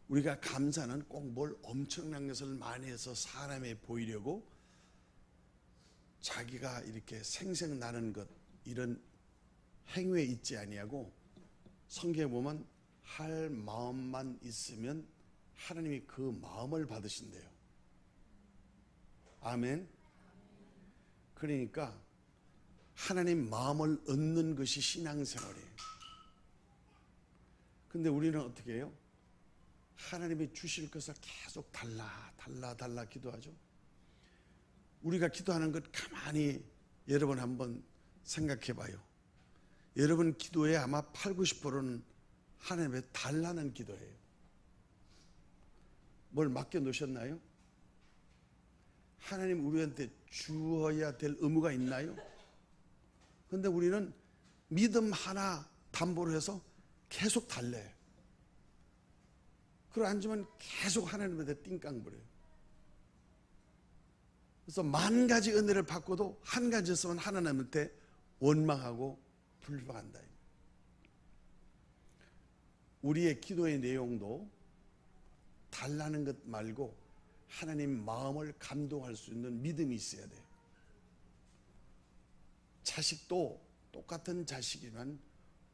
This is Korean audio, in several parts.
우리가 감사는 꼭 뭘 엄청난 것을 많이 해서 사람에 보이려고 자기가 이렇게 생생나는 것, 이런 행위에 있지 아니하고, 성경에 보면 할 마음만 있으면 하나님이 그 마음을 받으신대요. 아멘. 그러니까 하나님 마음을 얻는 것이 신앙생활이에요. 근데 우리는 어떻게 해요? 하나님이 주실 것을 계속 달라 기도하죠. 우리가 기도하는 것 가만히 여러분 한번 생각해 봐요. 여러분 기도의 아마 8, 90%는 하나님의 달라는 기도예요. 뭘 맡겨 놓으셨나요? 하나님 우리한테 주어야 될 의무가 있나요? 그런데 우리는 믿음 하나 담보로 해서 계속 달래요. 그러고 앉으면 계속 하나님한테 띵깡부려요. 그래서 만 가지 은혜를 받고도 한 가지 있으면 하나님한테 원망하고 불평한다. 우리의 기도의 내용도 달라는 것 말고 하나님 마음을 감동할 수 있는 믿음이 있어야 돼요. 자식도 똑같은 자식이면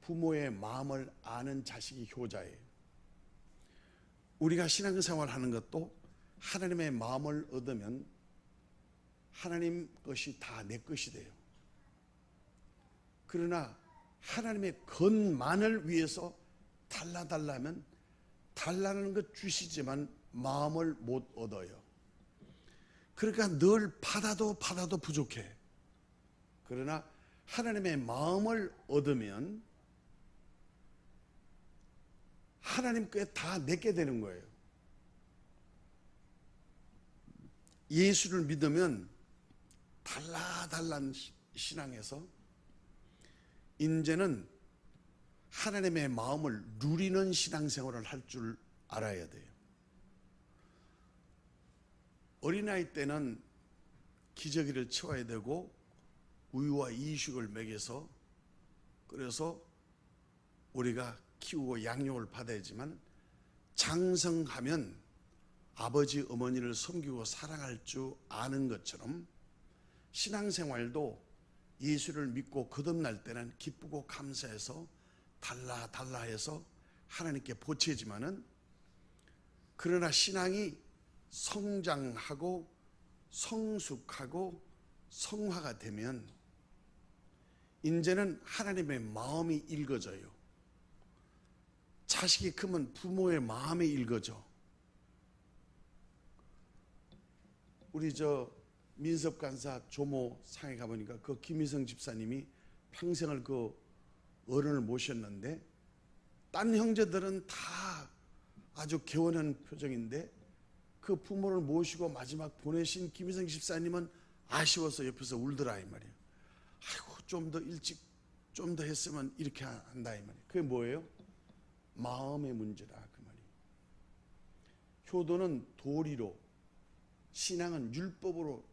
부모의 마음을 아는 자식이 효자예요. 우리가 신앙생활 하는 것도 하나님의 마음을 얻으면 하나님 것이 다 내 것이 돼요. 그러나 하나님의 것만을 위해서 달라면 달라는 것 주시지만 마음을 못 얻어요. 그러니까 늘 받아도 부족해. 그러나 하나님의 마음을 얻으면 하나님 께 다 내게 되는 거예요. 예수를 믿으면 달란 신앙에서 이제는 하나님의 마음을 누리는 신앙생활을 할 줄 알아야 돼요. 어린아이 때는 기저귀를 채워야 되고 우유와 이식을 먹여서, 그래서 우리가 키우고 양육을 받아야지만 장성하면 아버지 어머니를 섬기고 사랑할 줄 아는 것처럼 신앙생활도 예수를 믿고 거듭날 때는 기쁘고 감사해서 달라 해서 하나님께 보채지만은, 그러나 신앙이 성장하고 성숙하고 성화가 되면 이제는 하나님의 마음이 읽어져요. 자식이 크면 부모의 마음이 읽어져. 우리 민섭간사 조모 상에 가보니까 그 김희성 집사님이 평생을 그 어른을 모셨는데 딴 형제들은 다 아주 개원한 표정인데 그 부모를 모시고 마지막 보내신 김희성 집사님은 아쉬워서 옆에서 울더라 이 말이에요. 아이고 좀 더 일찍 좀 더 했으면 이렇게 한다 이 말이에요. 그게 뭐예요? 마음의 문제다 그 말이에요. 효도는 도리로, 신앙은 율법으로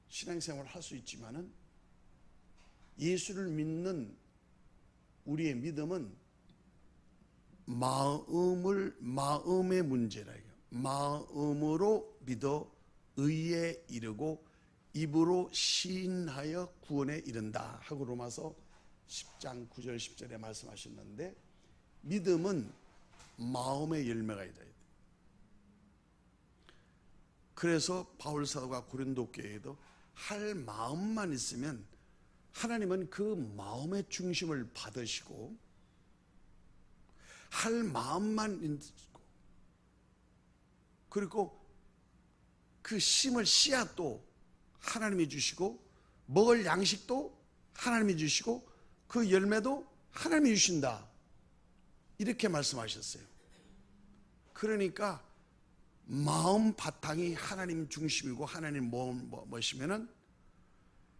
신앙생활을 할 수 있지만은 예수를 믿는 우리의 믿음은 마음의 문제라. 마음으로 믿어 의에 이르고 입으로 시인하여 구원에 이른다 하고 로마서 10장 9절 10절에 말씀하셨는데, 믿음은 마음의 열매가 있다. 그래서 바울 사도가 고린도 교회에도 할 마음만 있으면 하나님은 그 마음의 중심을 받으시고, 할 마음만 있고, 그리고 그 심을 씨앗도 하나님이 주시고, 먹을 양식도 하나님이 주시고, 그 열매도 하나님이 주신다, 이렇게 말씀하셨어요. 그러니까 마음 바탕이 하나님 중심이고 하나님 뭐시면은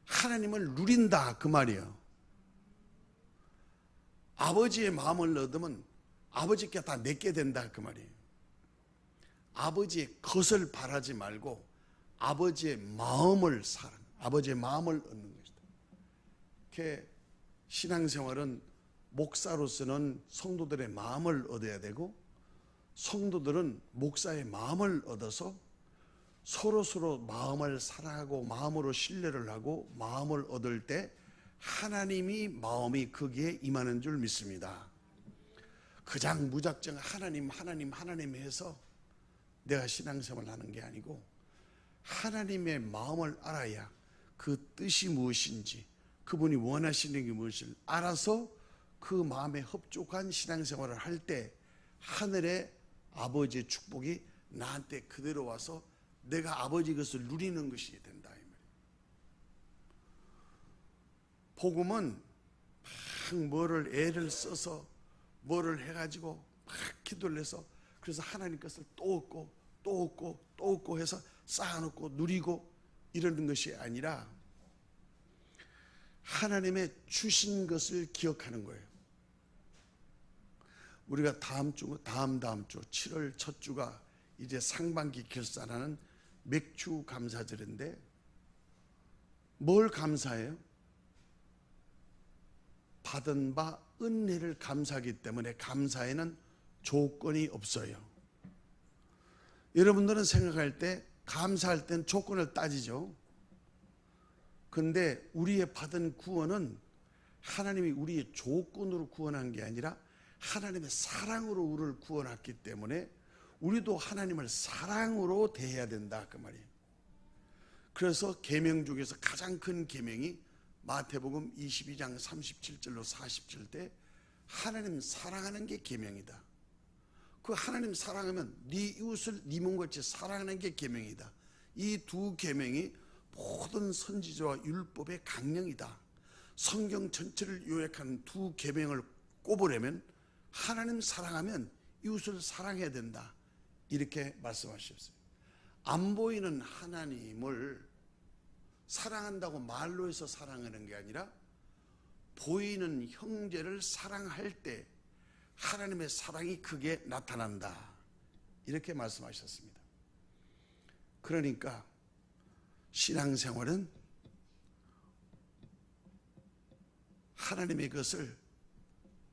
하나님을 누린다 그 말이에요. 아버지의 마음을 얻으면 아버지께 다 내게 된다 그 말이에요. 아버지의 것을 바라지 말고 아버지의 마음을 아버지의 마음을 얻는 것이다. 이렇게 신앙생활은 목사로서는 성도들의 마음을 얻어야 되고, 성도들은 목사의 마음을 얻어서 서로 마음을 사랑하고 마음으로 신뢰를 하고 마음을 얻을 때 하나님이 마음이 거기에 임하는 줄 믿습니다. 그냥 무작정 하나님 해서 내가 신앙생활을 하는 게 아니고 하나님의 마음을 알아야 그 뜻이 무엇인지 그분이 원하시는 게 무엇인지 알아서 그 마음에 흡족한 신앙생활을 할 때 하늘의 아버지의 축복이 나한테 그대로 와서 내가 아버지 것을 누리는 것이 된다 이 말이에요. 복음은 막 뭐를 애를 써서 뭐를 해가지고 막 기도를 해서 그래서 하나님 것을 또 얻고 또 얻고 또 얻고 해서 쌓아놓고 누리고 이러는 것이 아니라 하나님의 주신 것을 기억하는 거예요. 우리가 다음 주 7월 첫 주가 이제 상반기 결산하는 맥주 감사절인데 뭘 감사해요? 받은 바 은혜를 감사하기 때문에 감사에는 조건이 없어요. 여러분들은 생각할 때 감사할 땐 조건을 따지죠. 그런데 우리의 받은 구원은 하나님이 우리의 조건으로 구원한 게 아니라 하나님의 사랑으로 우리를 구원했기 때문에 우리도 하나님을 사랑으로 대해야 된다 그 말이에요. 그래서 계명 중에서 가장 큰 계명이 마태복음 22장 37절로 40절 하나님 사랑하는 게 계명이다. 그 하나님 사랑하면 네 이웃을 네 몸같이 사랑하는 게 계명이다. 이 두 계명이 모든 선지자와 율법의 강령이다. 성경 전체를 요약하는 두 계명을 꼽으려면 하나님 사랑하면 이웃을 사랑해야 된다. 이렇게 말씀하셨어요. 안 보이는 하나님을 사랑한다고 말로 해서 사랑하는 게 아니라 보이는 형제를 사랑할 때 하나님의 사랑이 크게 나타난다. 이렇게 말씀하셨습니다. 그러니까 신앙생활은 하나님의 것을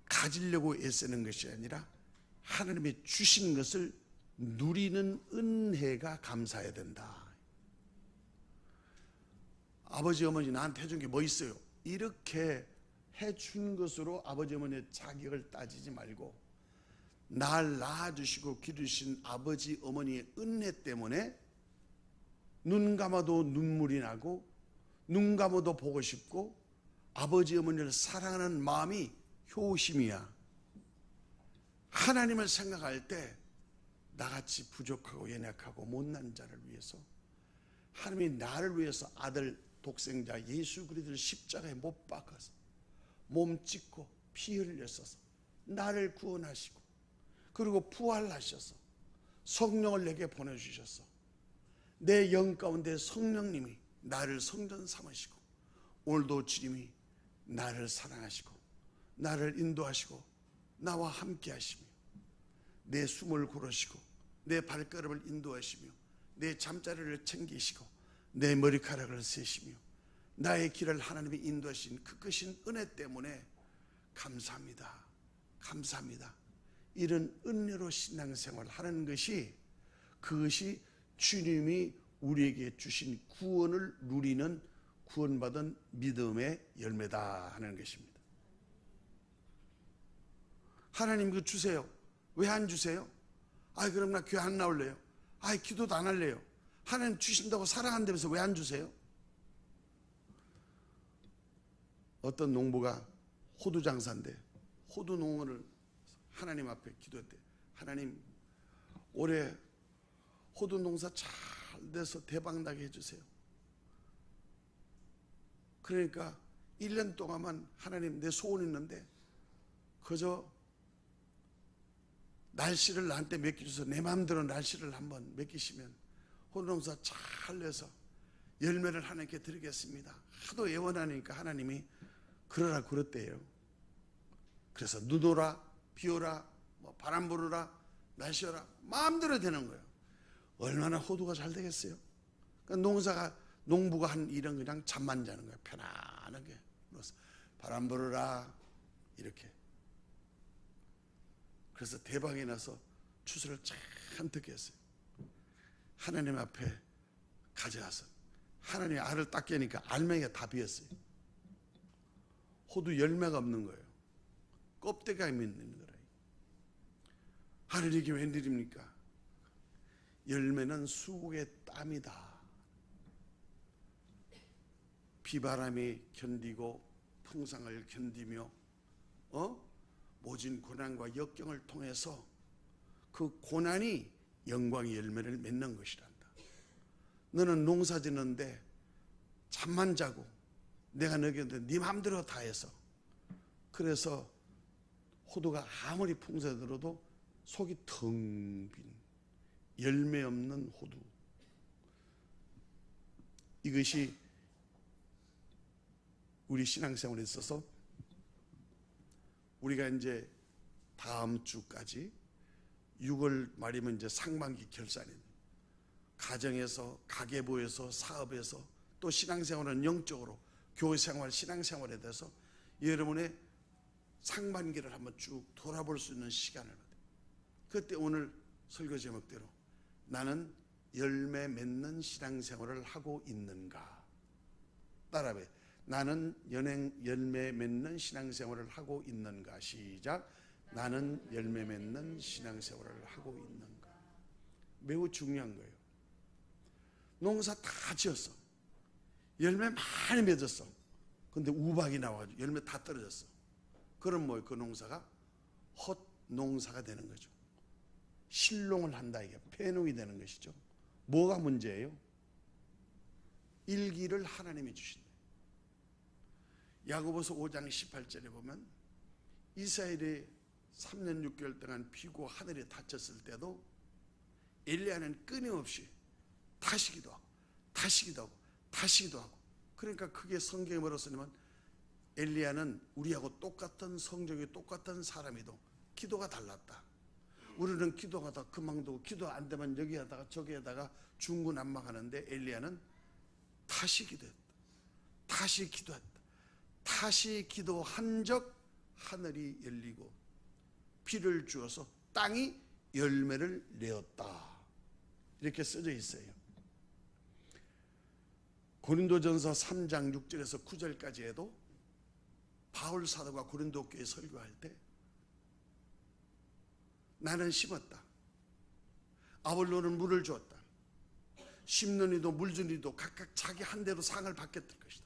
가지려고 애쓰는 것이 아니라 하나님의 주신 것을 누리는 은혜가 감사해야 된다. 아버지 어머니 나한테 해준 게 뭐 있어요? 이렇게 해준 것으로 아버지 어머니의 자격을 따지지 말고 날 낳아주시고 기르신 아버지 어머니의 은혜 때문에 눈 감아도 눈물이 나고 눈 감아도 보고 싶고 아버지 어머니를 사랑하는 마음이 효심이야. 하나님을 생각할 때 나같이 부족하고 연약하고 못난 자를 위해서 하나님이 나를 위해서 아들 독생자 예수 그리스도를 십자가에 못 박아서 몸 찢고 피 흘렸어서 나를 구원하시고 그리고 부활하셔서 성령을 내게 보내주셔서 내 영 가운데 성령님이 나를 성전 삼으시고 오늘도 주님이 나를 사랑하시고 나를 인도하시고 나와 함께 하시며 내 숨을 고르시고 내 발걸음을 인도하시며 내 잠자리를 챙기시고 내 머리카락을 세시며 나의 길을 하나님이 인도하신 그 크신 은혜 때문에 감사합니다. 감사합니다. 이런 은혜로 신앙생활을 하는 것이 그것이 주님이 우리에게 주신 구원을 누리는 구원받은 믿음의 열매다 하는 것입니다. 하나님 그 주세요. 왜 안 주세요? 그럼 나 교회 안 나올래요. 기도도 안 할래요. 하나님 주신다고 사랑한다면서 왜 안 주세요? 어떤 농부가 호두 장사인데 호두 농원을 하나님 앞에 기도했대. 하나님 올해 호두 농사 잘 돼서 대박 나게 해주세요. 그러니까 1년 동안만 하나님 내 소원 있는데 그저 날씨를 나한테 맡겨줘서 내 마음대로 날씨를 한번 맡기시면 호두 농사 잘 내서 열매를 하나님께 드리겠습니다. 하도 애원하니까 하나님이 그러라 그랬대요. 그래서 눈 오라 비 오라 바람 불어라 날씨 오라 마음대로 되는 거예요. 얼마나 호두가 잘 되겠어요? 그러니까 농부가 한 일은 그냥 잠만 자는 거예요. 편안하게 누워서 바람 불어라 이렇게. 그래서 대박이 나서 추수를 잔뜩 했어요. 하나님 앞에 가져가서 하나님이 알을 딱 깨니까 알맹이가 다 비었어요. 호두 열매가 없는 거예요. 껍데기가 있는 거라. 하나님 이게 웬일입니까? 열매는 수국의 땀이다. 비바람이 견디고 풍상을 견디며 모진 고난과 역경을 통해서 그 고난이 영광의 열매를 맺는 것이란다. 너는 농사 짓는데 잠만 자고 내가 너희한테 네 마음대로 다 해서 그래서 호두가 아무리 풍성해 들어도 속이 텅 빈 열매 없는 호두. 이것이 우리 신앙생활에 있어서 우리가 이제 다음 주까지 6월 말이면 이제 상반기 결산입니다. 가정에서, 가계부에서, 사업에서 또 신앙생활은 영적으로 교회생활, 신앙생활에 대해서 여러분의 상반기를 한번 쭉 돌아볼 수 있는 시간을 받아요. 그때 오늘 설교 제목대로 나는 열매 맺는 신앙생활을 하고 있는가? 따라해. 나는 열매 맺는 신앙생활을 하고 있는가? 시작. 나는 열매 맺는 신앙생활을 하고 있는가? 매우 중요한 거예요. 농사 다 지었어. 열매 많이 맺었어. 근데 우박이 나와가지고 열매 다 떨어졌어. 그럼 뭐예요? 그 농사가 헛 농사가 되는 거죠. 실농을 한다 이게 폐농이 되는 것이죠. 뭐가 문제예요? 일기를 하나님이 주신다. 야고보서 5장 18절에 보면 이스라엘이 3년 6개월 동안 비고 하늘이 닫혔을 때도 엘리야는 끊임없이 다시 기도하고 다시 기도하고 다시 기도하고. 그러니까 그게 성경에 뭐라고 쓰냐면 엘리야는 우리하고 똑같은 성적이 똑같은 사람이도 기도가 달랐다. 우리는 기도하다 그만두고 기도 안 되면 여기 하다가 저기 하다가 중구난방하는데 엘리야는 다시 기도했다. 다시 기도했다. 다시 기도한 적 하늘이 열리고 비를 주어서 땅이 열매를 내었다. 이렇게 써져 있어요. 고린도전서 3장 6절에서 9절까지 해도 바울 사도가 고린도 교회에 설교할 때 나는 심었다. 아볼로는 물을 주었다. 심는 이도 물 준 이도 각각 자기 한 대로 상을 받게 될 것이다.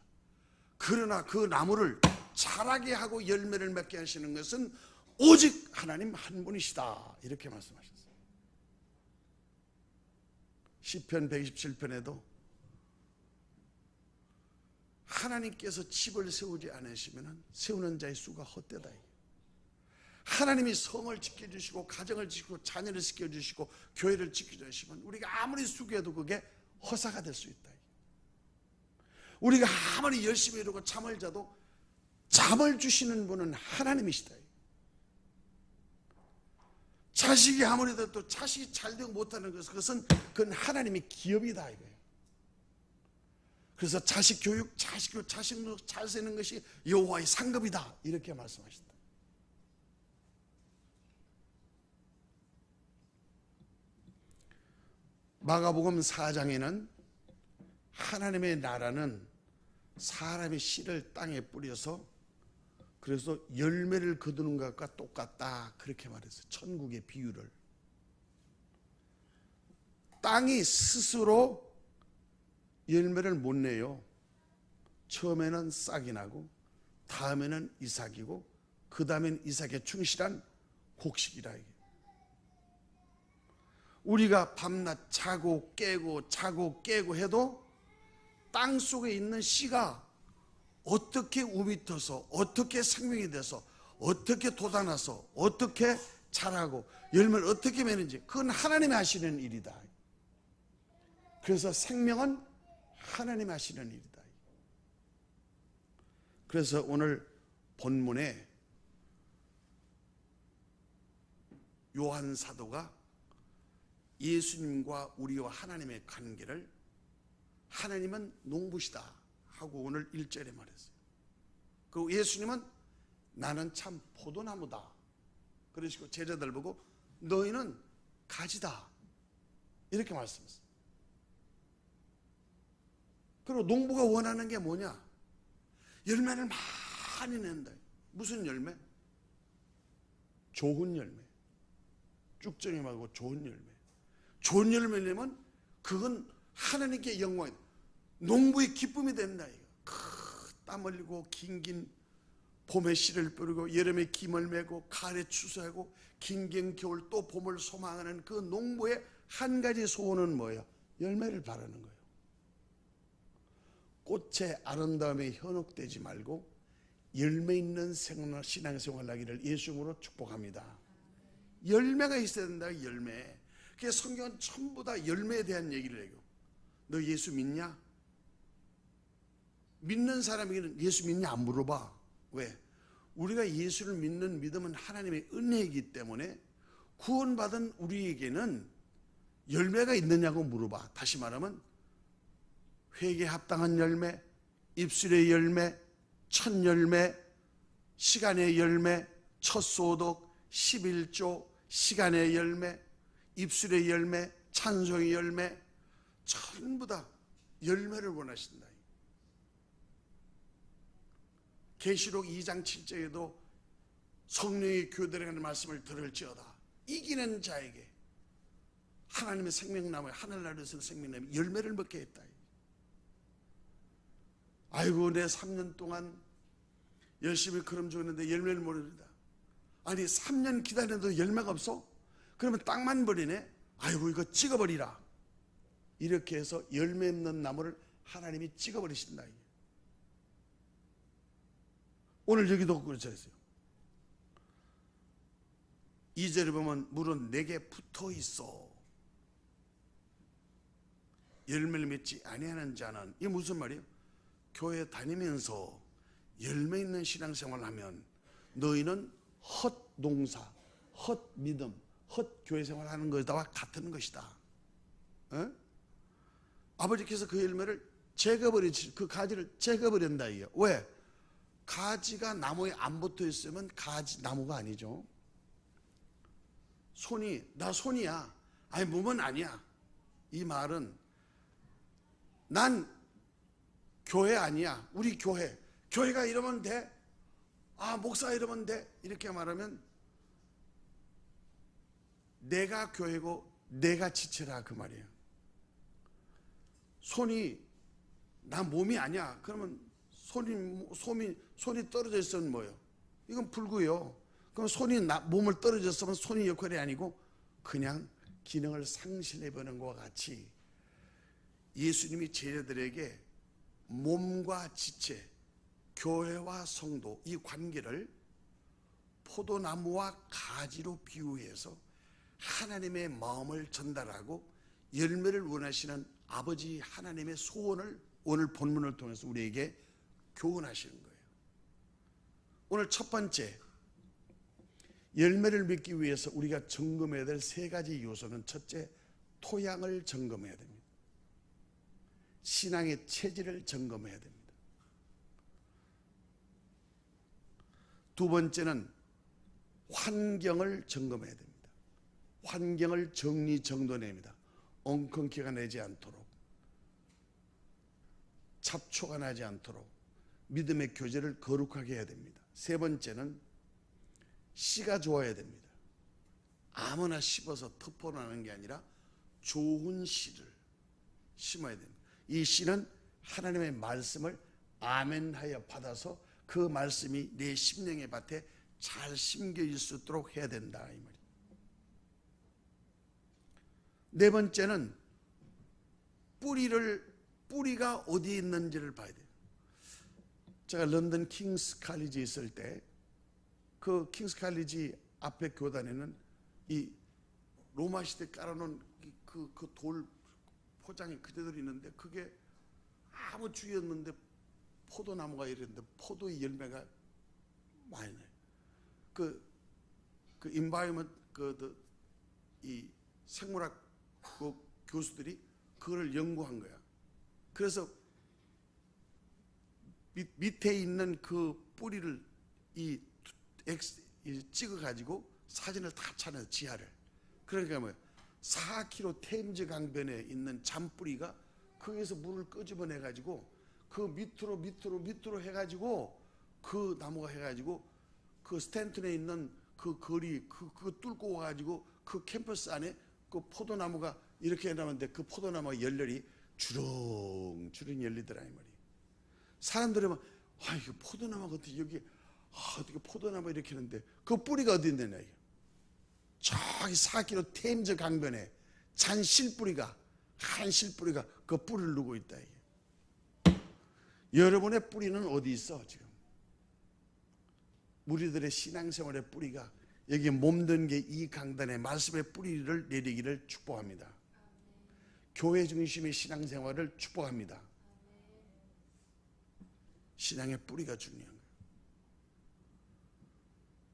그러나 그 나무를 자라게 하고 열매를 맺게 하시는 것은 오직 하나님 한 분이시다. 이렇게 말씀하셨어요. 시편 127편에도 하나님께서 집을 세우지 않으시면 세우는 자의 수가 헛되다. 하나님이 성을 지켜주시고 가정을 지키고 자녀를 지켜주시고 교회를 지켜주시면 우리가 아무리 수고해도 그게 허사가 될 수 있다. 우리가 아무리 열심히 이루고 잠을 자도 잠을 주시는 분은 하나님이시다. 자식이 아무리 돼도 자식이 잘 되고 못하는 것은 그건 하나님의 기업이다 이거예요. 그래서 자식 교육, 자식 잘 세는 것이 여호와의 상급이다 이렇게 말씀하신다. 마가복음 4장에는 하나님의 나라는 사람의 씨를 땅에 뿌려서 그래서 열매를 거두는 것과 똑같다 그렇게 말했어요. 천국의 비유를. 땅이 스스로 열매를 못 내요. 처음에는 싹이 나고 다음에는 이삭이고 그 다음엔 이삭에 충실한 곡식이라. 우리가 밤낮 자고 깨고 해도 땅 속에 있는 씨가 어떻게 우밑어서 어떻게 생명이 돼서 어떻게 돋아나서 어떻게 자라고 열매를 어떻게 맺는지 그건 하나님이 하시는 일이다. 그래서 생명은 하나님이 하시는 일이다. 그래서 오늘 본문에 요한 사도가 예수님과 우리와 하나님의 관계를 하나님은 농부시다 하고 오늘 1절에 말했어요. 그리고 예수님은 나는 참 포도나무다 그러시고 제자들 보고 너희는 가지다. 이렇게 말씀했어요. 그리고 농부가 원하는 게 뭐냐? 열매를 많이 낸다. 무슨 열매? 좋은 열매. 쭉정이 말고 좋은 열매. 좋은 열매내면 그건 하나님께 영광이다. 농부의 기쁨이 된다. 땀 흘리고 긴긴 봄에 씨를 뿌리고 여름에 김을 메고 가을에 추수하고 긴긴 겨울 또 봄을 소망하는 그 농부의 한 가지 소원은 뭐예요? 열매를 바라는 거예요. 꽃의 아름다움에 현혹되지 말고 열매 있는 신앙생활 하기를 예수님으로 축복합니다. 열매가 있어야 된다. 열매. 그래서 성경은 전부 다 열매에 대한 얘기를 해요. 너 예수 믿냐? 믿는 사람에게는 예수 믿냐 안 물어봐. 왜? 우리가 예수를 믿는 믿음은 하나님의 은혜이기 때문에 구원받은 우리에게는 열매가 있느냐고 물어봐. 다시 말하면 회개에 합당한 열매, 입술의 열매, 첫 열매, 시간의 열매, 첫 소독, 11조, 시간의 열매, 입술의 열매, 찬송의 열매, 전부 다 열매를 원하신다. 계시록 2장 7절에도 성령의 교대라는 말씀을 들을지어다. 이기는 자에게 하나님의 생명나무에 하늘나라에서 생명나무에 열매를 먹게 했다. 아이고 내 3년 동안 열심히 걸음 주었는데 열매를 모르다. 아니 3년 기다려도 열매가 없어? 그러면 땅만 버리네. 아이고 이거 찍어버리라. 이렇게 해서 열매 없는 나무를 하나님이 찍어버리신다. 오늘 여기도 그렇죠. 2절에 보면 물은 내게 붙어 있어. 열매를 맺지 아니하는 자는, 이게 무슨 말이에요? 교회 다니면서 열매 있는 신앙생활을 하면 너희는 헛 농사, 헛 믿음, 헛 교회생활 하는 것과 같은 것이다. 에? 아버지께서 그 열매를 제거버리지, 그 가지를 제거버린다. 이게 왜? 가지가 나무에 안 붙어 있으면 가지 나무가 아니죠. 손이 나 손이야. 아니 몸은 아니야. 이 말은 난 교회 아니야. 우리 교회가 이러면 돼. 아 목사 이러면 돼. 이렇게 말하면 내가 교회고 내가 지체라 그 말이에요. 손이 나 몸이 아니야. 그러면 손이 떨어져 있으면 뭐예요? 이건 불구요. 그럼 몸을 떨어졌으면 손이 역할이 아니고 그냥 기능을 상실해버리는 것과 같이 예수님이 제자들에게 몸과 지체, 교회와 성도 이 관계를 포도나무와 가지로 비유해서 하나님의 마음을 전달하고 열매를 원하시는 아버지 하나님의 소원을 오늘 본문을 통해서 우리에게 교훈하시는 거예요. 오늘 첫 번째 열매를 맺기 위해서 우리가 점검해야 될 세 가지 요소는, 첫째, 토양을 점검해야 됩니다. 신앙의 체질을 점검해야 됩니다. 두 번째는 환경을 점검해야 됩니다. 환경을 정리정돈해야, 엉겅퀴가 나지 않도록, 잡초가 나지 않도록 믿음의 교제를 거룩하게 해야 됩니다. 세 번째는 씨가 좋아야 됩니다. 아무나 씹어서 터포나는 게 아니라 좋은 씨를 심어야 됩니다. 이 씨는 하나님의 말씀을 아멘하여 받아서 그 말씀이 내 심령의 밭에 잘 심겨 있을 수 있도록 해야 된다 이 말이에요. 네 번째는 뿌리가 어디에 있는지를 봐야 돼요. 제가 런던 킹스 칼리지에 있을 때 그 킹스 칼리지 앞에 교단에는 이 로마 시대 깔아놓은 그 돌 포장이 그대로 있는데 그게 아무 주의 없는데 포도나무가 이랬는데 포도의 열매가 많이 나요. 그 인바이먼트 이 생물학 그 교수들이 그걸 연구한 거야. 그래서 밑에 있는 그 뿌리를 찍어 가지고 사진을 다 찾아요. 지하를. 그러니까 뭐예요? 4km 템즈 강변에 있는 잔뿌리가 거기에서 물을 끄집어내 가지고 그 밑으로 해가지고 그 나무가 해가지고 그 스탠튼에 있는 그 거리 그거 뚫고 와가지고 그 캠퍼스 안에 그 포도나무가 이렇게 해놨는데 그 포도나무가 열렬히 주렁주렁 열리더라 이 말이에요. 사람들이 막 이거 포도나무가 어떻게 여기 어떻게 포도나무 이렇게 했는데 그 뿌리가 어디 있느냐 이게. 저기 4km 템즈 강변에 잔 실뿌리가 한 실뿌리가 그 뿌리를 누고 있다 이게. 여러분의 뿌리는 어디 있어 지금? 우리들의 신앙생활의 뿌리가 여기 몸든 게 이 강단의 말씀의 뿌리를 내리기를 축복합니다. 교회 중심의 신앙생활을 축복합니다. 신앙의 뿌리가 중요한 거예요.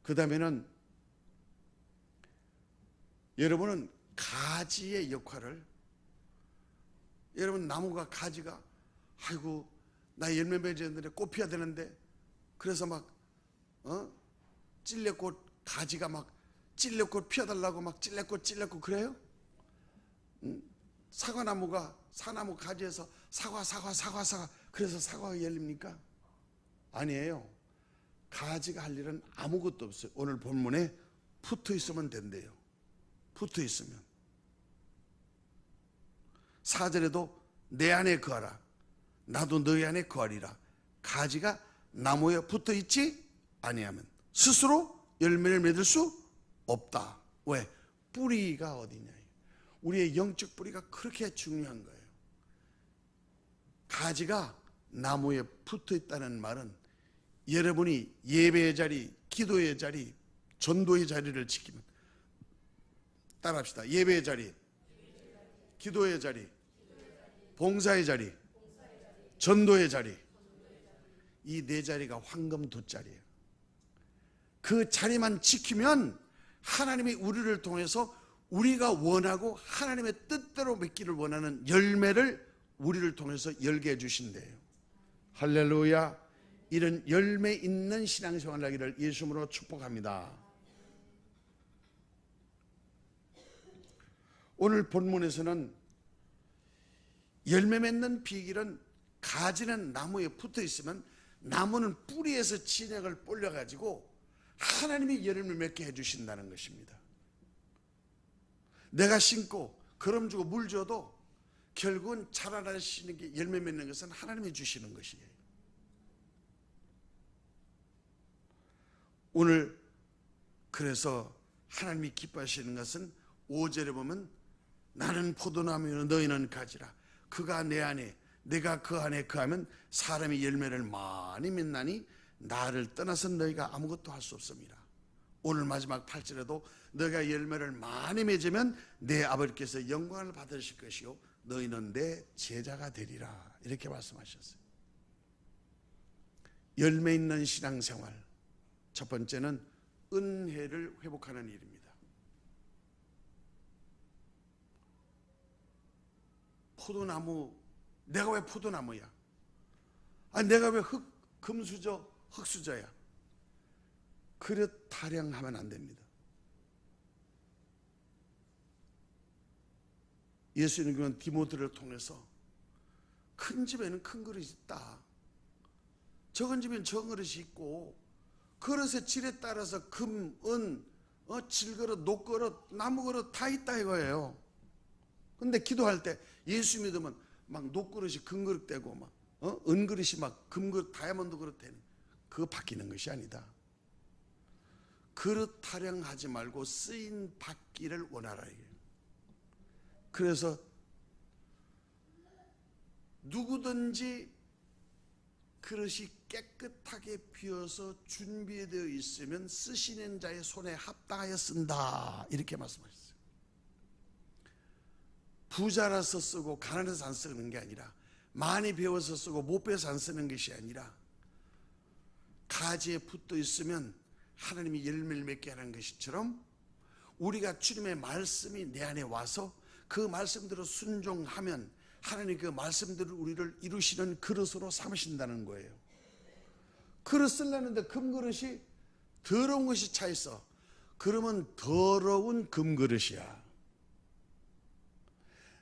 그 다음에는 여러분은 가지의 역할을, 여러분 나무가 가지가 아이고 나 열매 맺었는데 꽃 피어야 되는데 그래서 막 찔레꽃 가지가 막 찔레꽃 피워달라고 막 찔레꽃 그래요? 사과나무가 사나무 가지에서 사과 그래서 사과가 열립니까? 아니에요. 가지가 할 일은 아무것도 없어요. 오늘 본문에 붙어 있으면 된대요. 붙어 있으면 4절에도 내 안에 거하라 나도 너희 안에 거하리라. 가지가 나무에 붙어 있지 아니하면 스스로 열매를 맺을 수 없다. 왜? 뿌리가 어디냐. 우리의 영적 뿌리가 그렇게 중요한 거예요. 가지가 나무에 붙어 있다는 말은 여러분이 예배의 자리, 기도의 자리, 전도의 자리를 지키면, 따라합시다. 예배의 자리, 기도의 자리, 봉사의 자리, 전도의 자리, 이 네 자리가 황금 돗자리예요. 그 자리만 지키면 하나님이 우리를 통해서 우리가 원하고 하나님의 뜻대로 맺기를 원하는 열매를 우리를 통해서 열게 해주신대요. 할렐루야. 이런 열매 있는 신앙생활 하기를 예수님으로 축복합니다. 오늘 본문에서는 열매 맺는 비결은 가지는 나무에 붙어 있으면 나무는 뿌리에서 진액을 뿔려가지고 하나님이 열매를 맺게 해주신다는 것입니다. 내가 심고 거름 주고 물 줘도 결국은 자라나시는 게 열매 맺는 것은 하나님이 주시는 것이에요. 오늘 그래서 하나님이 기뻐하시는 것은 5절에 보면 나는 포도나무요 너희는 가지라. 그가 내 안에 내가 그 안에 거하면 사람이 열매를 많이 맺나니 나를 떠나서 너희가 아무것도 할 수 없습니다. 오늘 마지막 8절에도 너희가 열매를 많이 맺으면 내 아버지께서 영광을 받으실 것이요 너희는 내 제자가 되리라. 이렇게 말씀하셨어요. 열매 있는 신앙생활 첫 번째는 은혜를 회복하는 일입니다. 포도나무, 내가 왜 포도나무야? 아니 내가 왜 금수저, 흙수저야? 그릇 타령하면 안 됩니다. 예수님은 디모데를 통해서 큰 집에는 큰 그릇이 있다. 적은 집에는 적은 그릇이 있고 그릇의 질에 따라서 금, 은, 질그릇, 녹그릇, 나무그릇 다 있다 이거예요. 근데 기도할 때 예수 믿으면 막 녹그릇이 금그릇 되고 막 은그릇이 막 금그릇, 다이아몬드 그릇 되는 그거 바뀌는 것이 아니다. 그릇 타령하지 말고 쓰임 받기를 원하라 이게요. 그래서 누구든지 그릇이 깨끗하게 비어서 준비되어 있으면 쓰시는 자의 손에 합당하여 쓴다 이렇게 말씀하셨어요. 부자라서 쓰고 가난해서 안 쓰는 게 아니라 많이 배워서 쓰고 못 배워서 안 쓰는 것이 아니라 가지에 붙어 있으면 하나님이 열매를 맺게 하는 것처럼 우리가 주님의 말씀이 내 안에 와서 그 말씀대로 순종하면 하나님 그 말씀대로 우리를 이루시는 그릇으로 삼으신다는 거예요. 그릇 쓰려는데 금그릇이 더러운 것이 차 있어. 그러면 더러운 금그릇이야.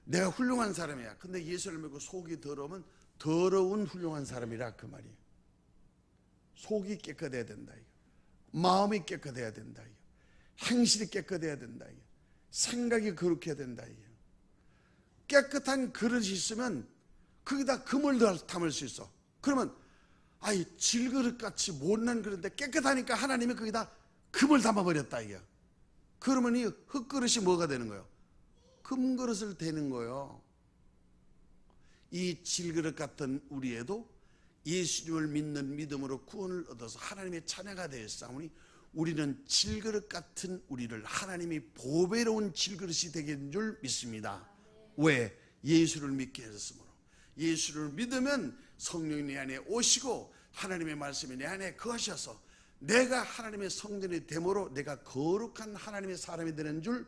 내가 훌륭한 사람이야. 근데 예수를 믿고 속이 더러우면 더러운 훌륭한 사람이라 그 말이에요. 속이 깨끗해야 된다. 마음이 깨끗해야 된다. 행실이 깨끗해야 된다. 생각이 거룩해야 된다. 깨끗한 그릇이 있으면 거기다 금을 담을 수 있어. 그러면 질그릇같이 못난 그릇인데 깨끗하니까 하나님이 거기다 금을 담아버렸다. 그러면 이 흙그릇이 뭐가 되는 거예요? 금그릇을 대는 거예요. 이 질그릇 같은 우리에도 예수님을 믿는 믿음으로 구원을 얻어서 하나님의 자녀가 되었사오니 우리는 질그릇 같은 우리를 하나님이 보배로운 질그릇이 되게 된 줄 믿습니다. 왜? 예수를 믿게 하셨으므로. 예수를 믿으면 성령이 내 안에 오시고 하나님의 말씀이 내 안에 거하셔서 내가 하나님의 성전이 됨으로 내가 거룩한 하나님의 사람이 되는 줄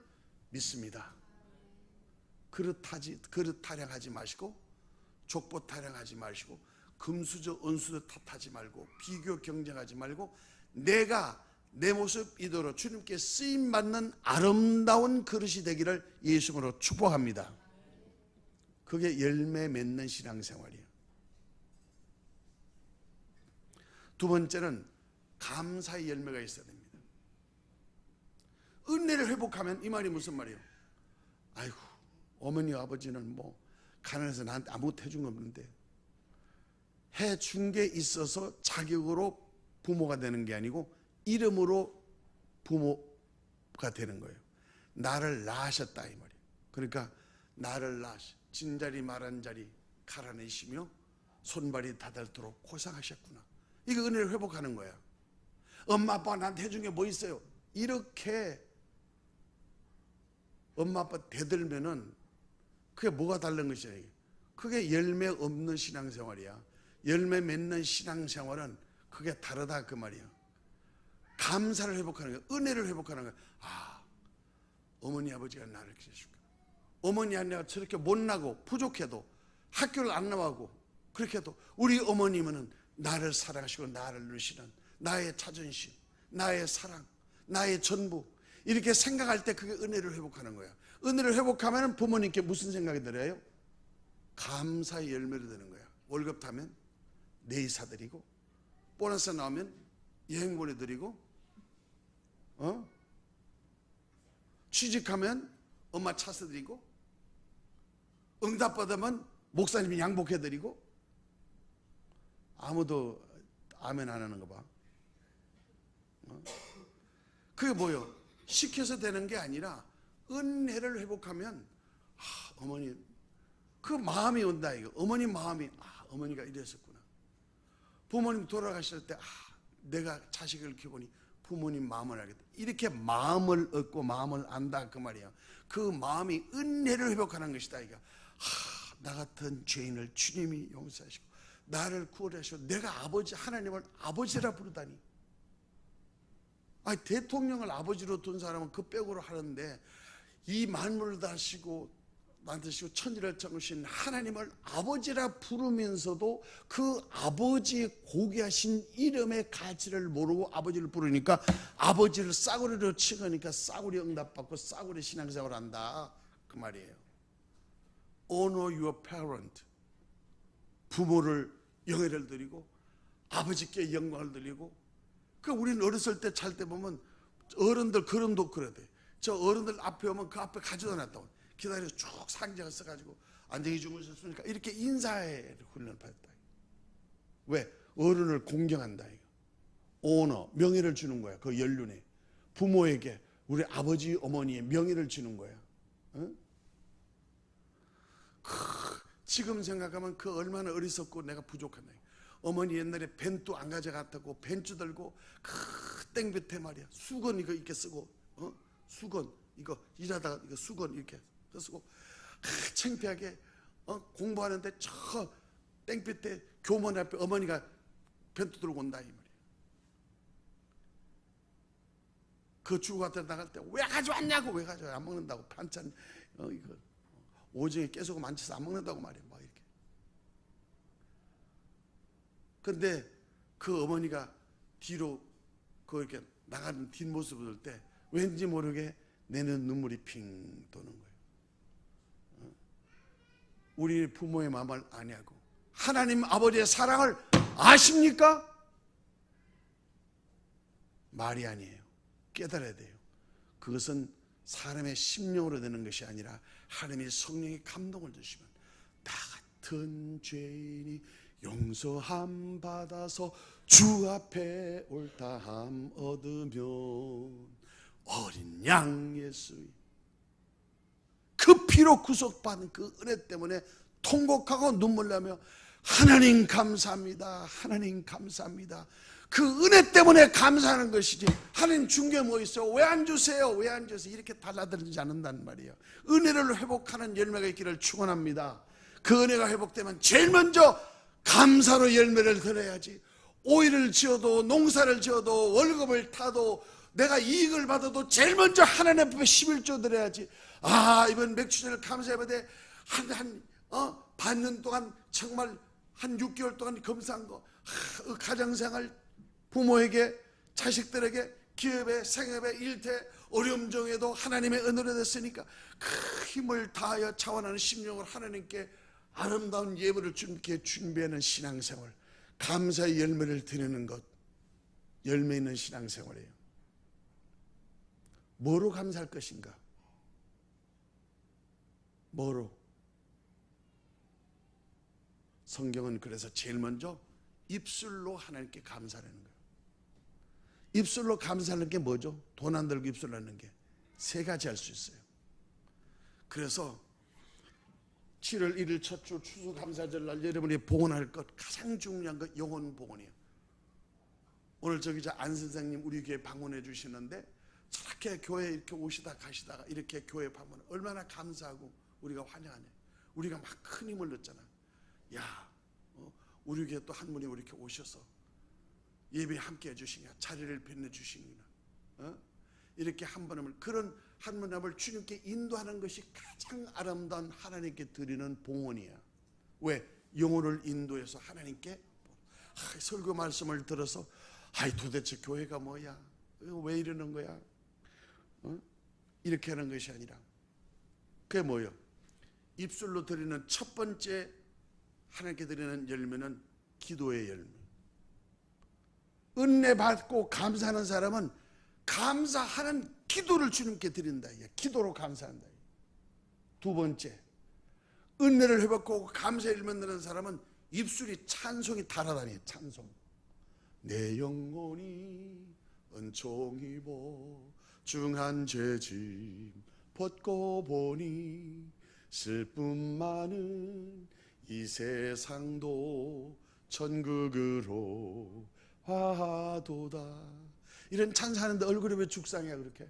믿습니다. 그릇 타령하지 마시고 족보 타령하지 마시고 금수저 은수저 탓하지 말고 비교 경쟁하지 말고 내가 내 모습 이대로 주님께 쓰임받는 아름다운 그릇이 되기를 예수님으로 축복합니다. 그게 열매 맺는 신앙생활이에요. 두 번째는 감사의 열매가 있어야 됩니다. 은혜를 회복하면 이 말이 무슨 말이에요? 아이고 어머니 아버지는 뭐 가난해서 나한테 아무것도 해준 거 없는데 해준 게 있어서 자격으로 부모가 되는 게 아니고 이름으로 부모가 되는 거예요. 나를 낳으셨다 이 말이에요. 그러니까 나를 낳으시 진자리 말한자리 갈아내시며 손발이 닿도록 고생하셨구나. 이거 은혜를 회복하는 거야. 엄마 아빠가 나한테 해준 게 뭐 있어요? 이렇게 엄마 아빠 대들면은 그게 뭐가 다른 것이야? 그게 열매 없는 신앙생활이야. 열매 맺는 신앙생활은 그게 다르다 그 말이야. 감사를 회복하는 거야. 은혜를 회복하는 거야. 어머니 아버지가 나를 키워주셨구나. 어머니 아내가 저렇게 못나고 부족해도 학교를 안 나가고 그렇게 해도 우리 어머님은 나를 사랑하시고 나를 누리시는 나의 자존심, 나의 사랑, 나의 전부 이렇게 생각할 때 그게 은혜를 회복하는 거야. 은혜를 회복하면 부모님께 무슨 생각이 들어요? 감사의 열매를 드는 거야. 월급 타면 내이사 드리고 보너스 나오면 여행 보내드리고 취직하면 엄마 차 사드리고 응답 받으면 목사님이 양복해드리고 아무도 아멘 안 하는 거 봐. 그게 뭐예요? 시켜서 되는 게 아니라 은혜를 회복하면 어머니 그 마음이 온다 이거. 어머니 마음이 어머니가 이랬었구나. 부모님 돌아가실 때 내가 자식을 키우니 부모님 마음을 알겠다. 이렇게 마음을 얻고 마음을 안다 그 말이야. 그 마음이 은혜를 회복하는 것이다 이거. 나 같은 죄인을 주님이 용서하시고 나를 구원하시고 내가 아버지 하나님을 아버지라 부르다니. 대통령을 아버지로 둔 사람은 그 백으로 하는데 이 만물을 다스리고 만드시고 천지를 창조하신 하나님을 아버지라 부르면서도 그 아버지의 고귀하신 이름의 가치를 모르고 아버지를 부르니까 아버지를 싸구려로 치니까 싸구려 응답받고 싸구려 신앙생활을 한다 그 말이에요. Honor your parent. 부모를 영예를 드리고 아버지께 영광을 드리고. 우리는 어렸을 때 잘 때 보면 어른들 걸음도 그래야 돼. 저 어른들 앞에 오면 그 앞에 가져다 놨다고 기다려서 쭉 상자가 써가지고 안녕히 주무셨으니까 이렇게 인사해 훈련을 받았다. 왜? 어른을 공경한다 이거. 오너 명예를 주는 거야. 그 연륜에 부모에게 우리 아버지 어머니의 명예를 주는 거야. 지금 생각하면 그 얼마나 어리석고 내가 부족한다. 어머니 옛날에 벤또 안 가져갔다고 벤츠 들고 그 땡볕에 말이야 수건 이거 이렇게 쓰고 수건 이거 일하다가 이거 수건 이렇게 쓰고 창피하게 공부하는데 저 땡볕에 교문 앞에 어머니가 벤또 들고 온다 이 말이야. 그 주고 갔다 나갈 때 왜 가져왔냐고 왜 가져와 안 먹는다고 반찬 이거 오징어 깨소금 만져서 안 먹는다고 말이야 막 이렇게. 근데 그 어머니가 뒤로 그 이렇게 나가는 뒷모습을 볼 때 왠지 모르게 내는 눈물이 핑 도는 거예요. 우리 부모의 마음을 아냐고. 하나님 아버지의 사랑을 아십니까? 말이 아니에요. 깨달아야 돼요. 그것은 사람의 심령으로 되는 것이 아니라 하나님의 성령의 감동을 주시면 나 같은 죄인이 용서함 받아서 주 앞에 옳다함 얻으면 어린 양 예수의 그 피로 구속받은 그 은혜 때문에 통곡하고 눈물 나며 하나님 감사합니다. 하나님 감사합니다. 그 은혜 때문에 감사하는 것이지 하나님 준 게 뭐 있어요? 왜 안 주세요? 왜 안 주세요? 이렇게 달라들지 않는단 말이에요. 은혜를 회복하는 열매가 있기를 축원합니다. 그 은혜가 회복되면 제일 먼저 감사로 열매를 드려야지. 오이를 지어도 농사를 지어도 월급을 타도 내가 이익을 받아도 제일 먼저 하나님 앞에 11조 드려야지. 아, 이번 맥주전을 감사해봐야 반년 동안 정말 한 6개월 동안 검사한 거, 가정생활, 부모에게, 자식들에게, 기업에, 생업에, 일태, 어려움 중에도 하나님의 은혜로 됐으니까 그 힘을 다하여 자원하는 심령을 하나님께 아름다운 예물을 주님께 준비하는 신앙생활, 감사의 열매를 드리는 것, 열매 있는 신앙생활이에요. 뭐로 감사할 것인가? 뭐로? 성경은 그래서 제일 먼저 입술로 하나님께 감사하는 거예요. 입술로 감사하는 게 뭐죠? 돈 안 들고 입술로 하는 게 세 가지 할 수 있어요. 그래서 7월 1일 첫 주 추수감사절날 여러분이 봉헌할 것 가장 중요한 것 영혼 봉헌이에요. 오늘 안 선생님 우리 교회 방문해 주시는데 저렇게 교회 이렇게 오시다 가시다가 이렇게 교회 방문 얼마나 감사하고 우리가 환영하냐. 우리가 막 큰 힘을 넣었잖아. 야, 우리 교회 또 한 분이 이렇게 오셔서 예배 함께 해주시냐, 자리를 빛내주시냐, 이렇게 한 번 하면 그런 한 번 함을 주님께 인도하는 것이 가장 아름다운 하나님께 드리는 봉헌이야. 왜? 영혼을 인도해서 하나님께 설교 말씀을 들어서 아이 도대체 교회가 뭐야? 왜 이러는 거야? 이렇게 하는 것이 아니라 그게 뭐예요? 입술로 드리는 첫 번째 하나님께 드리는 열매는 기도의 열매. 은혜 받고 감사하는 사람은 감사하는 기도를 주님께 드린다. 기도로 감사한다. 두 번째, 은혜를 회복하고 감사의 열매 드리는 사람은 입술이 찬송이 달아다니요. 찬송. 내 영혼이 은총 입어 중한 죄짐 벗고 보니 슬픔 많은 이 세상도 천국으로 화도다. 이런 찬사하는데 얼굴이 왜 죽상이야 그렇게?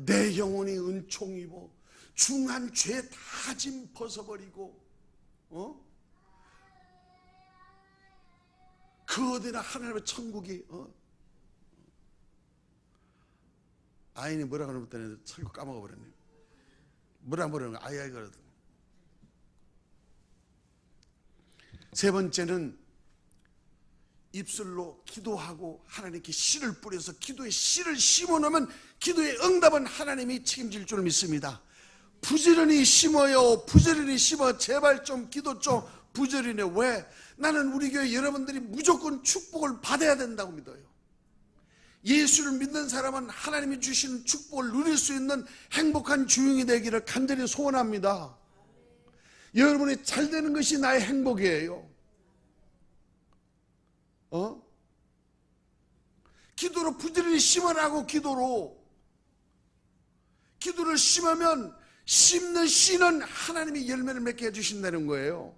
내 영혼이 은총 입어 중한 죄 다 짐 벗어버리고 그 어디나 하나님의 천국이 아인이 뭐라 그러더니 설교 까먹어 버렸네. 뭐라 그러는 거야? 아이 그러더니. 세 번째는 입술로 기도하고 하나님께 씨를 뿌려서 기도에 씨를 심어놓으면 기도의 응답은 하나님이 책임질 줄 믿습니다. 부지런히 심어요. 부지런히 심어. 제발 좀 기도 좀 부지런히. 왜? 나는 우리 교회 여러분들이 무조건 축복을 받아야 된다고 믿어요. 예수를 믿는 사람은 하나님이 주신 축복을 누릴 수 있는 행복한 주인이 되기를 간절히 소원합니다. 여러분이 잘 되는 것이 나의 행복이에요. 기도로 부지런히 심으라고. 기도를 심으면 심는 씨는 하나님이 열매를 맺게 해주신다는 거예요.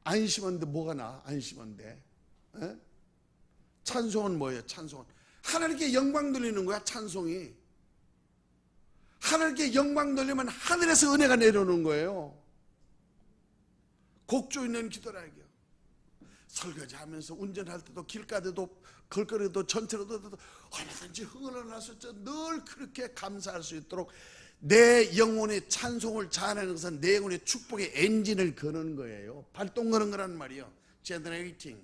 안 심었는데 뭐가 나? 안 심었는데. 찬송은 뭐예요? 찬송은 하나님께 영광 돌리는 거야. 찬송이 하나님께 영광 돌리면 하늘에서 은혜가 내려오는 거예요. 곡조 있는 기도라고요. 설거지 하면서 운전할 때도 길가에도 걸거리도 전체로도 얼마든지 흥을 나서 늘 그렇게 감사할 수 있도록 내 영혼의 찬송을 자아내는 것은 내 영혼의 축복의 엔진을 거는 거예요. 발동 거는 거란 말이에요. 제너레이팅.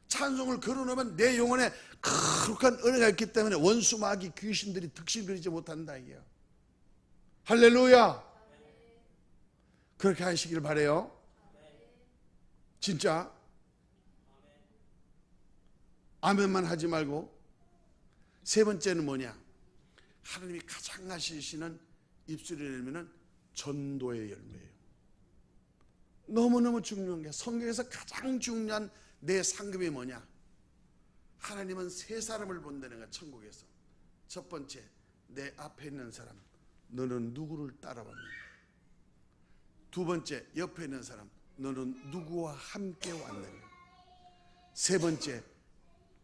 찬송을 걸어놓으면 내 영혼에 거룩한 은혜가 있기 때문에 원수 마귀 귀신들이 득실거리지 못한다 이게요. 할렐루야. 그렇게 하시길 바라요. 진짜 아멘만 하지 말고. 세 번째는 뭐냐? 하나님이 가장 하시는 입술을 열면은 전도의 열매예요. 너무너무 중요한 게, 성경에서 가장 중요한 내 상급이 뭐냐? 하나님은 세 사람을 본다는 거야, 천국에서. 첫 번째, 내 앞에 있는 사람, 너는 누구를 따라왔느냐? 두 번째, 옆에 있는 사람, 너는 누구와 함께 왔느냐? 세 번째,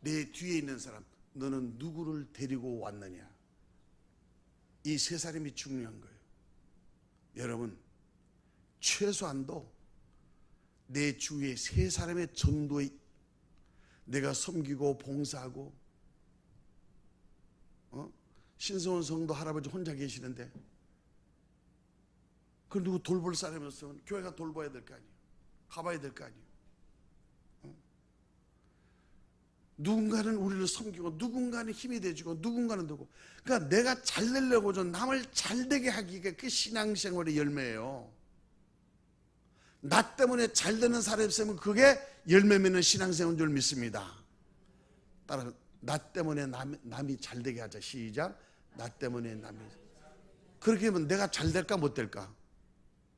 내 뒤에 있는 사람, 너는 누구를 데리고 왔느냐? 이 세 사람이 중요한 거예요. 여러분, 최소한도 내 주위에 세 사람의 전도에 내가 섬기고 봉사하고, 신성원 성도 할아버지 혼자 계시는데 그 누구 돌볼 사람이 없으면 교회가 돌봐야 될 거 아니에요. 가봐야 될 거 아니에요. 누군가는 우리를 섬기고, 누군가는 힘이 돼주고, 누군가는 누구. 그러니까 내가 잘 되려고 좀 남을 잘 되게 하기가 그 신앙생활의 열매예요. 나 때문에 잘 되는 사람이 있으면 그게 열매 맺는 신앙생활인 줄 믿습니다. 따라 나 때문에 남이 잘 되게 하자. 시작. 나 때문에 남이. 그렇게 하면 내가 잘 될까 못 될까?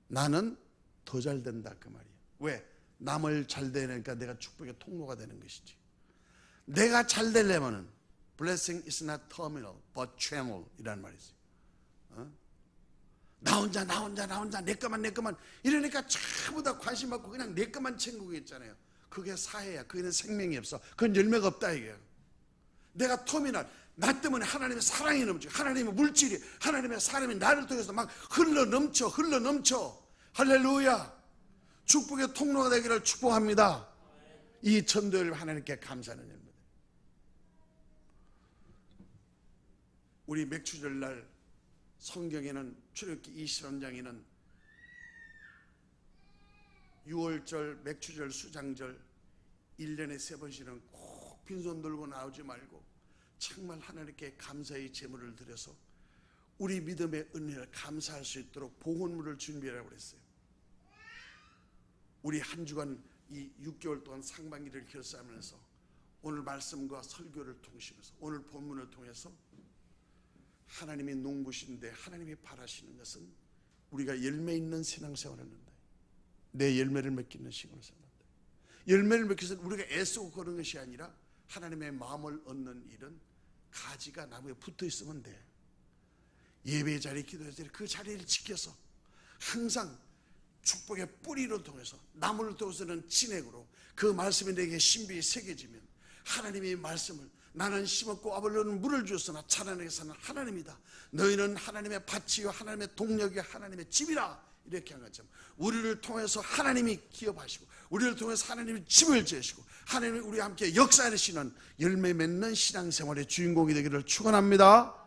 나는 더 잘 된다 그 말이에요. 왜? 남을 잘 되니까 내가 축복의 통로가 되는 것이지. 내가 잘 되려면은 blessing is not terminal but channel 이라는 말이 있어요. 나 혼자 내 것만 이러니까 전부 다 관심 받고 그냥 내 것만 챙기고 있잖아요. 그게 사회야. 그게는 생명이 없어. 그건 열매가 없다 이게요. 내가 터미널, 나 때문에 하나님의 사랑이 넘치고, 하나님의 물질이, 하나님의 사람이 나를 통해서 막 흘러 넘쳐. 할렐루야. 축복의 통로가 되기를 축복합니다. 이 전도를 하나님께 감사하는 일입니다. 우리 맥추절날 성경에는 출애굽기 23장에는 6월절, 맥추절, 수장절 1년에 3번씩은 꼭 빈손 들고 나오지 말고 정말 하나님께 감사의 제물을 드려서 우리 믿음의 은혜를 감사할 수 있도록 봉헌물을 준비하라고 그랬어요. 우리 한 주간 이 6개월 동안 상반기를 결사하면서 오늘 말씀과 설교를 통해서, 오늘 본문을 통해서 하나님이 농부신데 하나님이 바라시는 것은 우리가 열매 있는 신앙생활을 한다. 내 열매를 맺기는 신앙생활을 한다. 열매를 맺기 위해서 우리가 애쓰고 그런 것이 아니라 하나님의 마음을 얻는 일은 가지가 나무에 붙어 있으면 돼. 예배 자리, 기도의 자리, 그 자리를 지켜서 항상 축복의 뿌리로 통해서, 나무를 통해서는 진액으로 그 말씀이 내게 신비히 새겨지면 하나님의 말씀을, 나는 심었고 아버지는 물을 주었으나 자라나게 사는 하나님이다. 너희는 하나님의 밭이요 하나님의 동력이요 하나님의 집이라. 이렇게 한 것처럼 우리를 통해서 하나님이 기업하시고, 우리를 통해서 하나님이 집을 지으시고, 하나님이 우리와 함께 역사하시는 열매 맺는 신앙생활의 주인공이 되기를 축원합니다.